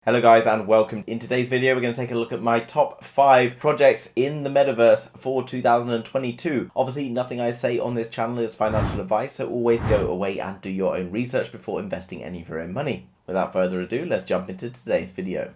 Hello guys and welcome. In today's video we're going to take a look at my top 5 projects in the Metaverse for 2022. Obviously nothing I say on this channel is financial advice, so always go away and do your own research before investing any of your own money. Without further ado, let's jump into today's video.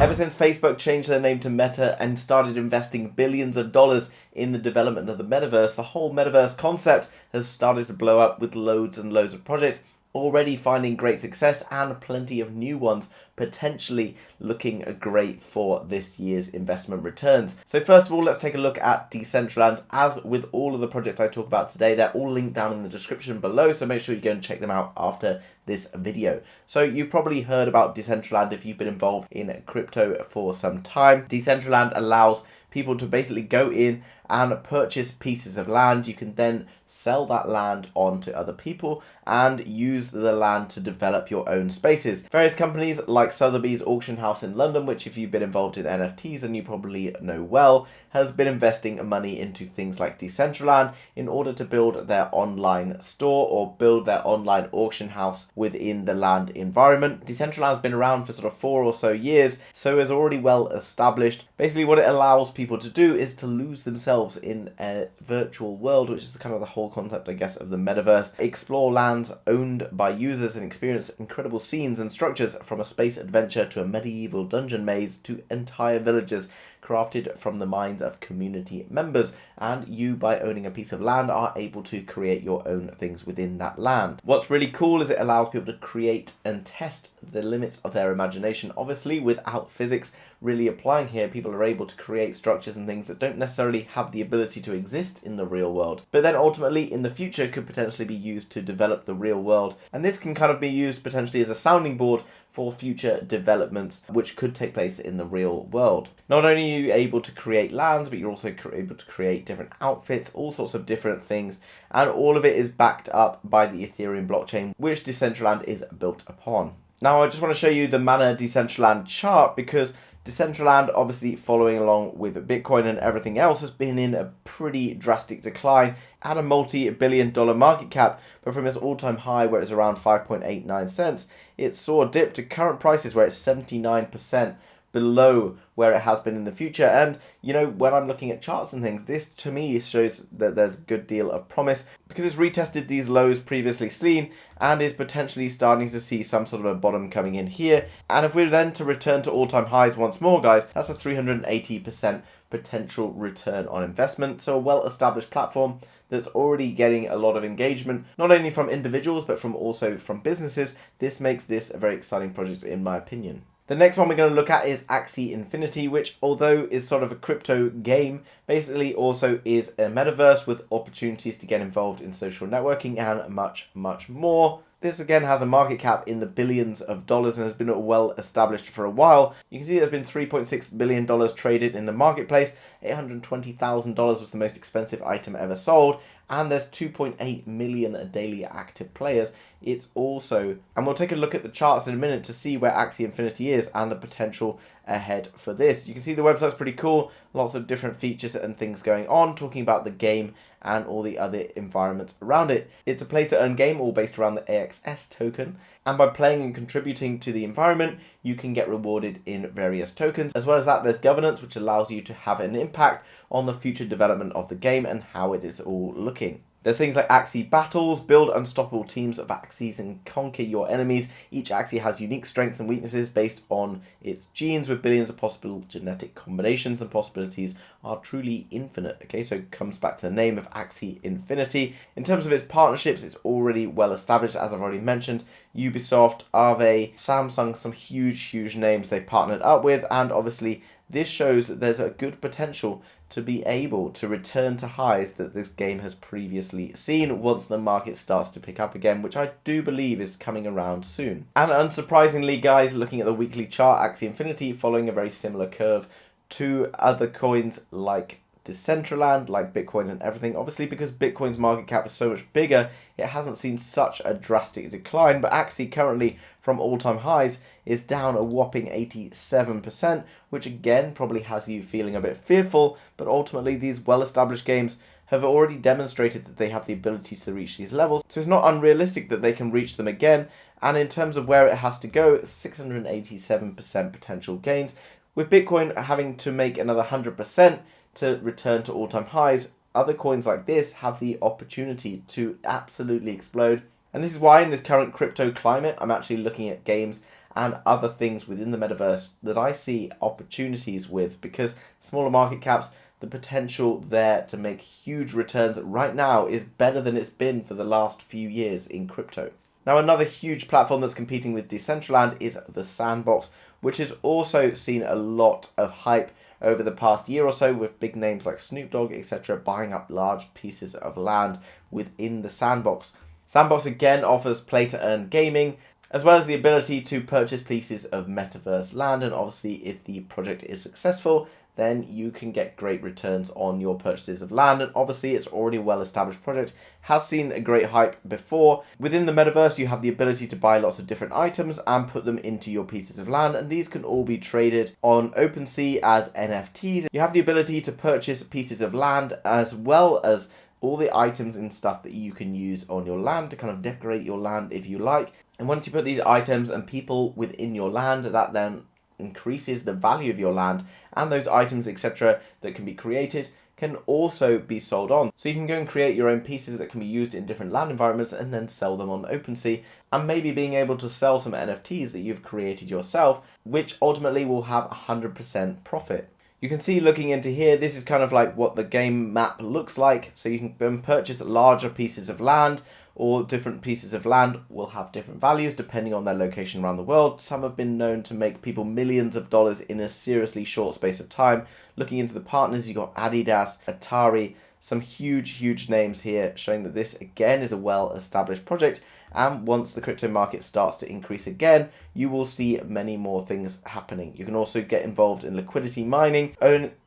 Ever since Facebook changed their name to Meta and started investing billions of dollars in the development of the Metaverse, the whole Metaverse concept has started to blow up with loads and loads of projects already finding great success and plenty of new ones potentially looking great for this year's investment returns. So first of all, let's take a look at Decentralnad. As with all of the projects I talk about today, they're all linked down in the description below, so make sure you go and check them out after this video. So you've probably heard about Decentralnad if you've been involved in crypto for some time. Decentralnad allows people to basically go in and purchase pieces of land. You can then sell that land on to other people and use the land to develop your own spaces. Various companies like Sotheby's auction house in London, which if you've been involved in NFTs and you probably know well, has been investing money into things like Decentralnad in order to build their online store or build their online auction house within the land environment. Decentralnad has been around for sort of 4 or so years, so is already well established. Basically what it allows people to do is to lose themselves in a virtual world, which is kind of the whole concept, I guess, of the Metaverse. Explore lands owned by users and experience incredible scenes and structures, from a space adventure to a medieval dungeon maze to entire villages crafted from the minds of community members. And you, by owning a piece of land, are able to create your own things within that land. What's really cool is it allows people to create and test the limits of their imagination. Obviously, without physics really applying here, people are able to create structures and things that don't necessarily have the ability to exist in the real world, but then ultimately in the future could potentially be used to develop the real world. And this can kind of be used potentially as a sounding board for future developments which could take place in the real world. Not only are you able to create lands, but you're also able to create different outfits, all sorts of different things, and all of it is backed up by the Ethereum blockchain, which Decentralnad is built upon. Now I just want to show you the Mana Decentralnad chart, because Decentralnad, obviously following along with Bitcoin and everything else, has been in a pretty drastic decline at a multi-billion-dollar market cap, but from its all-time high where it's around 5.89 cents, it saw a dip to current prices where it's 79% below where it has been in the future. And you know, when I'm looking at charts and things, this to me shows that there's a good deal of promise, because it's retested these lows previously seen and is potentially starting to see some sort of a bottom coming in here. And if we're then to return to all-time highs once more, guys, that's a 380% potential return on investment. So a well-established platform that's already getting a lot of engagement, not only from individuals but also from businesses. This makes this a very exciting project in my opinion. The next one we're going to look at is Axie Infinity, which, although is sort of a crypto game, basically also is a metaverse with opportunities to get involved in social networking and much, much more. This again has a market cap in the billions of dollars and has been well established for a while. You can see there's been $3.6 billion traded in the marketplace. $820,000 was the most expensive item ever sold. And there's 2.8 million daily active players. It's also, and we'll take a look at the charts in a minute to see where Axie Infinity is and the potential ahead for this. You can see the website's pretty cool, lots of different features and things going on, talking about the game and all the other environments around it. It's a play to earn game, all based around the AXS token, and by playing and contributing to the environment you can get rewarded in various tokens. As well as that, there's governance, which allows you to have an impact on the future development of the game and how it is all looking. There's things like Axie battles, build unstoppable teams of Axies and conquer your enemies. Each Axie has unique strengths and weaknesses based on its genes, with billions of possible genetic combinations, and possibilities are truly infinite. Okay, so it comes back to the name of Axie Infinity. In terms of its partnerships, it's already well established, as I've already mentioned. Ubisoft, Aave, Samsung, some huge names they've partnered up with, and obviously this shows that there's a good potential to be able to return to highs that this game has previously seen once the market starts to pick up again, which I do believe is coming around soon. And unsurprisingly, guys, looking at the weekly chart, Axie Infinity following a very similar curve to other coins like Decentralnad, like Bitcoin and everything. Obviously, because Bitcoin's market cap is so much bigger, it hasn't seen such a drastic decline, but Axie currently from all-time highs is down a whopping 87%, which again probably has you feeling a bit fearful, but ultimately these well-established games have already demonstrated that they have the ability to reach these levels, so it's not unrealistic that they can reach them again. And in terms of where it has to go, 687% potential gains, with Bitcoin having to make another 100% to return to all-time highs. Other coins like this have the opportunity to absolutely explode. And this is why in this current crypto climate, I'm actually looking at games and other things within the metaverse that I see opportunities with, because smaller market caps, the potential there to make huge returns right now is better than it's been for the last few years in crypto. Now, another huge platform that's competing with Decentralnad is the Sandbox, which has also seen a lot of hype over the past year or so, with big names like Snoop Dogg, etc. buying up large pieces of land within the Sandbox. Sandbox again offers play-to-earn gaming, as well as the ability to purchase pieces of Metaverse land, and obviously if the project is successful, then you can get great returns on your purchases of land. And obviously it's already a well-established project, has seen a great hype before. Within the metaverse, you have the ability to buy lots of different items and put them into your pieces of land, and these can all be traded on OpenSea as NFTs. You have the ability to purchase pieces of land as well as all the items and stuff that you can use on your land to kind of decorate your land if you like. And once you put these items and people within your land, that then increases the value of your land, and those items, etc., that can be created can also be sold on. So you can go and create your own pieces that can be used in different land environments and then sell them on OpenSea, and maybe being able to sell some NFTs that you've created yourself, which ultimately will have 100% profit. You can see looking into here, this is kind of like what the game map looks like. So you can purchase larger pieces of land, or different pieces of land will have different values depending on their location around the world. Some have been known to make people millions of dollars in a seriously short space of time. Looking into the partners, you've got Adidas, Atari, some huge names here, showing that this again is a well-established project. And once the crypto market starts to increase again, you will see many more things happening. You can also get involved in liquidity mining,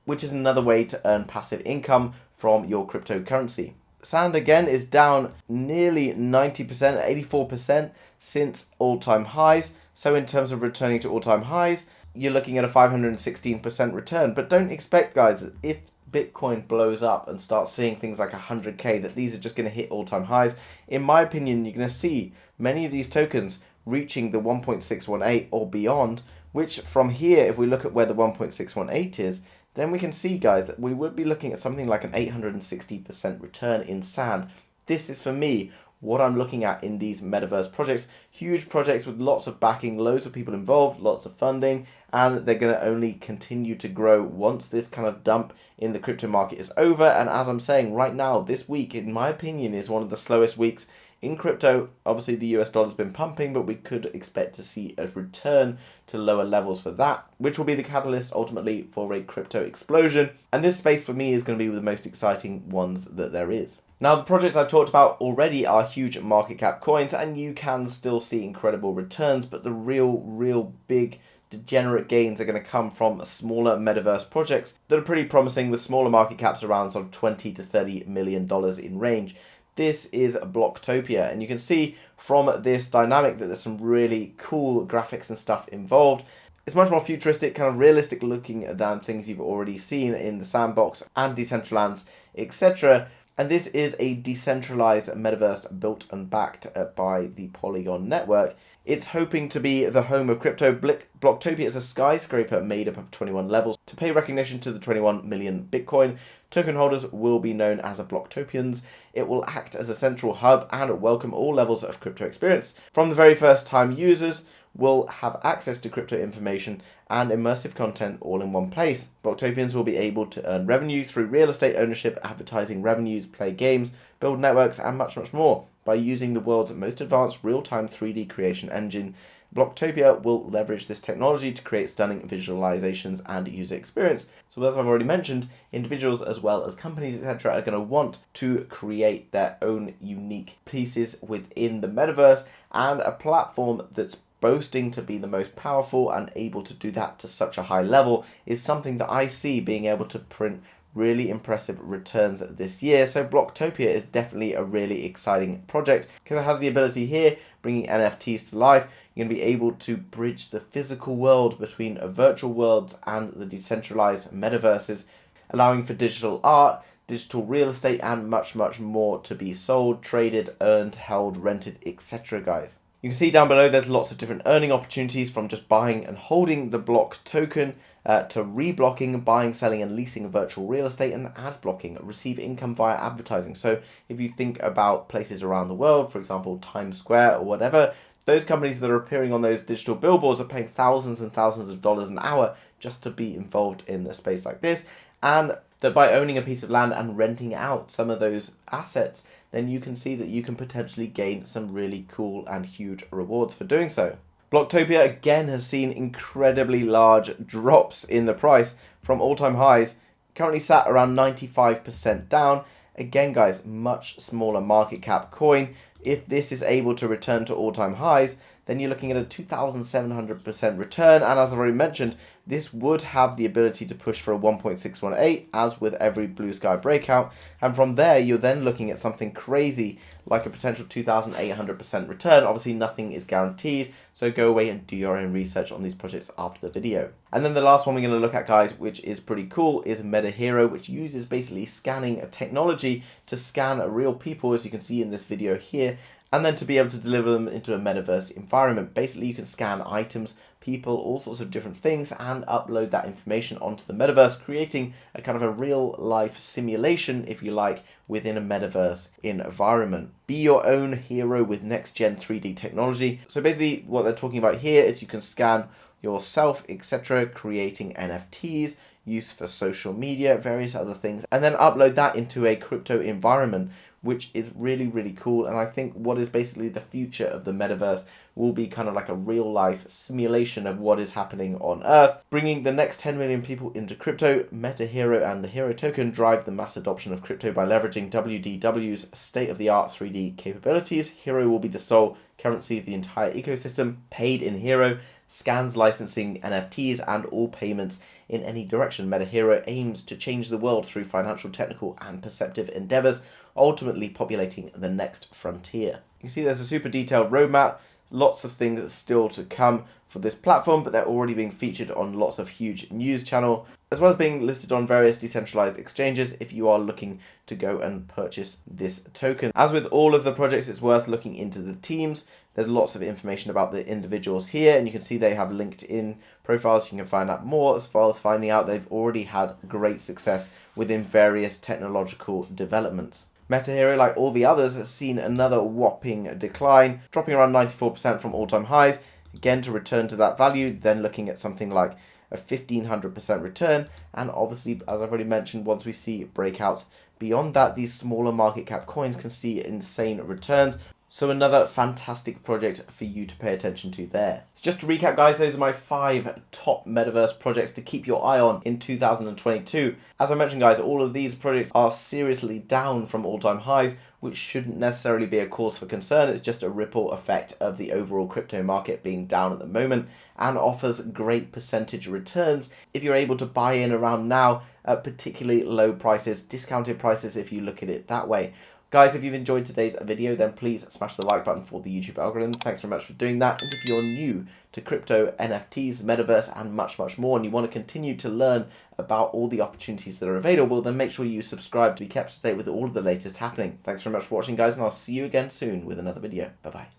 which is another way to earn passive income from your cryptocurrency. Sand again is down nearly 90%, 84% since all-time highs. So in terms of returning to all-time highs, you're looking at a 516% return. But don't expect, guys, that if Bitcoin blows up and starts seeing things like 100k, that these are just going to hit all-time highs. In my opinion, you're going to see many of these tokens reaching the 1.618 or beyond, which from here, if we look at where the 1.618 is, then we can see, guys, that we would be looking at something like an 860% return in sand. This is, for me, what I'm looking at in these metaverse projects. Huge projects with lots of backing, loads of people involved, lots of funding, and they're going to only continue to grow once this kind of dump in the crypto market is over. And as I'm saying right now, this week, in my opinion, is one of the slowest weeks in crypto. Obviously, the US dollar's been pumping, but we could expect to see a return to lower levels for that, which will be the catalyst ultimately for a crypto explosion. And this space for me is going to be the most exciting ones that there is. Now, the projects I've talked about already are huge market cap coins, and you can still see incredible returns, but the real big degenerate gains are going to come from smaller metaverse projects that are pretty promising, with smaller market caps around sort of $20 to $30 million in range. This is Bloktopia, and you can see from this dynamic that there's some really cool graphics and stuff involved. It's much more futuristic, kind of realistic looking than things you've already seen in the Sandbox and Decentralnad, etc. And this is a decentralized metaverse built and backed by the Polygon network. It's hoping to be the home of crypto. Bloktopia is a skyscraper made up of 21 levels. To pay recognition to the 21 million Bitcoin, token holders will be known as Bloktopians. It will act as a central hub and welcome all levels of crypto experience. From the very first time, users will have access to crypto information and immersive content all in one place. Bloktopians will be able to earn revenue through real estate ownership, advertising revenues, play games, build networks, and much more. By using the world's most advanced real-time 3D creation engine, Bloktopia will leverage this technology to create stunning visualizations and user experience. So as I've already mentioned, individuals as well as companies, etc. are going to want to create their own unique pieces within the metaverse, and a platform that's boasting to be the most powerful and able to do that to such a high level is something that I see being able to print really impressive returns this year. So Bloktopia is definitely a really exciting project because it has the ability here, bringing NFTs to life. You're going to be able to bridge the physical world between virtual worlds and the decentralized metaverses, allowing for digital art, digital real estate, and much more to be sold, traded, earned, held, rented, etc. guys. You can see down below there's lots of different earning opportunities, from just buying and holding the block token to reblocking, buying, selling and leasing virtual real estate, and ad blocking, receive income via advertising. So if you think about places around the world, for example Times Square or whatever, those companies that are appearing on those digital billboards are paying thousands and thousands of dollars an hour just to be involved in a space like this, and that by owning a piece of land and renting out some of those assets, then you can see that you can potentially gain some really cool and huge rewards for doing so. Bloktopia again has seen incredibly large drops in the price from all-time highs, currently sat around 95% down. Again guys, much smaller market cap coin. If this is able to return to all-time highs, then you're looking at a 2,700% return, and as I've already mentioned, this would have the ability to push for a 1.618 as with every blue sky breakout, and from there you're then looking at something crazy like a potential 2,800% return. Obviously nothing is guaranteed, so go away and do your own research on these projects after the video. And then the last one we're going to look at guys, which is pretty cool, is Meta, which uses basically scanning a technology to scan real people, as you can see in this video here, and then to be able to deliver them into a metaverse environment. Basically, you can scan items, people, all sorts of different things, and upload that information onto the metaverse, creating a kind of a real life simulation, if you like, within a metaverse environment. Be your own hero with next gen 3D technology. So basically what they're talking about here is you can scan yourself, etc., creating NFTs, used for social media, various other things, and then upload that into a crypto environment, which is really cool. And I think what is basically the future of the metaverse will be kind of like a real life simulation of what is happening on Earth, bringing the next 10 million people into crypto. Meta and the Hero token drive the mass adoption of crypto by leveraging WDW's state-of-the-art 3D capabilities. Hero will be the sole currency of the entire ecosystem, paid in Hero, scans licensing NFTs, and all payments in any direction. Meta aims to change the world through financial, technical, and perceptive endeavors, ultimately populating the next frontier. You can see there's a super detailed roadmap, lots of things still to come for this platform, but they're already being featured on lots of huge news channels, as well as being listed on various decentralized exchanges if you are looking to go and purchase this token. As with all of the projects, it's worth looking into the teams. There's lots of information about the individuals here, and you can see they have LinkedIn profiles. You can find out more, as well as finding out they've already had great success within various technological developments. Meta, like all the others, has seen another whopping decline, dropping around 94% from all-time highs. Again, to return to that value, then looking at something like a 1,500% return. And obviously, as I've already mentioned, once we see breakouts beyond that, these smaller market cap coins can see insane returns. So another fantastic project for you to pay attention to there. So just to recap guys, those are my 5 top metaverse projects to keep your eye on in 2022. As I mentioned guys, all of these projects are seriously down from all-time highs, which shouldn't necessarily be a cause for concern. It's just a ripple effect of the overall crypto market being down at the moment, and offers great percentage returns if you're able to buy in around now at particularly low prices, discounted prices if you look at it that way. Guys, if you've enjoyed today's video, then please smash the like button for the YouTube algorithm. Thanks very much for doing that. And if you're new to crypto, NFTs, metaverse, and much more, and you want to continue to learn about all the opportunities that are available, then make sure you subscribe to be kept up to date with all of the latest happening. Thanks very much for watching, guys, and I'll see you again soon with another video. Bye-bye.